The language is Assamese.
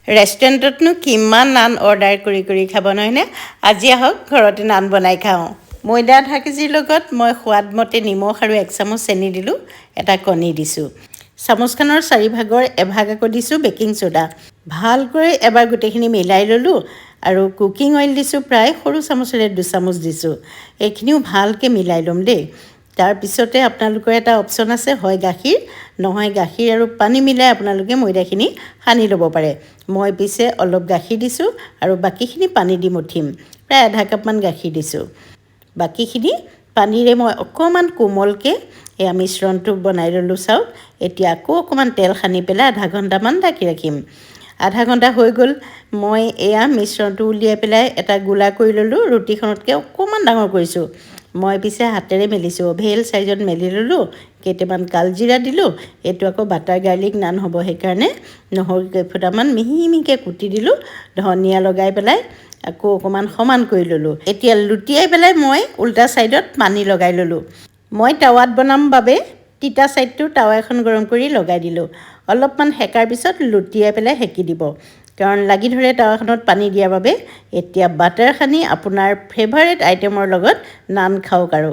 ৰেষ্টুৰেণ্টতনো কিমান নান অৰ্ডাৰ কৰি খাব নহয়নে? আজি আহক ঘৰতে নান বনাই খাওঁ। ময়দা আধা কেজিৰ লগত মই সোৱাদমতে নিমখ আৰু 1 চামুচ চেনি দিলোঁ, এটা কণী দিছোঁ। চামুচখনৰ 4 ভাগৰ এভাগ আকৌ দিছোঁ বেকিং ছ'ডা। ভালকৈ এবাৰ গোটেইখিনি মিলাই ল'লোঁ আৰু কুকিং অইল দিছোঁ, প্ৰায় সৰু চামুচেৰে 2 চামুচ দিছোঁ। এইখিনিও ভালকৈ মিলাই ল'ম দেই। তাৰপিছতে আপোনালোকৰ এটা অপশ্যন আছে, হয় গাখীৰ নহয় গাখীৰ আৰু পানী মিলাই আপোনালোকে ময়দাখিনি সানি ল'ব পাৰে। মই পিছে অলপ গাখীৰ দিছোঁ আৰু বাকীখিনি পানী দি মঠিম। প্ৰায় আধা কাপমান গাখীৰ দিছোঁ। বাকীখিনি পানীৰে মই অকণমান কোমলকৈ এয়া মিশ্ৰণটো বনাই ল'লোঁ। চাওক, এতিয়া আকৌ অকণমান তেল সানি পেলাই আধা ঘণ্টামান ঢাকি ৰাখিম। আধা ঘণ্টা হৈ গ'ল। মই এয়া মিশ্ৰণটো উলিয়াই পেলাই এটা গোলা কৰি ল'লোঁ। ৰুটিখনতকৈ অকণমান ডাঙৰ কৰিছোঁ। মই পিছে হাতেৰে মেলিছোঁ, অভেল চাইজত মেলি ল'লোঁ। কেইটামান কালজিৰা দিলোঁ। এইটো আকৌ বাটাৰ গাৰ্লিক নান হ'ব, সেইকাৰণে নহৰু কেইফুটামান মিহি মিহিকৈ কুটি দিলোঁ। ধনিয়া লগাই পেলাই আকৌ অকণমান সমান কৰি ল'লোঁ। এতিয়া লুটিয়াই পেলাই মই উল্টা ছাইডত পানী লগাই ল'লোঁ। মই টাৱাত বনাম বাবে তিতা ছাইডটো টাৱা এখন গৰম কৰি লগাই দিলোঁ। অলপমান সেকাৰ পিছত লুটিয়াই পেলাই সেকি দিব, কাৰণ লাগি ধৰে টাৱাখনত পানী দিয়াৰ বাবে। এতিয়া বাটাৰ সানি আপোনাৰ ফেভাৰেট আইটেমৰ লগত নান খাওক আৰু।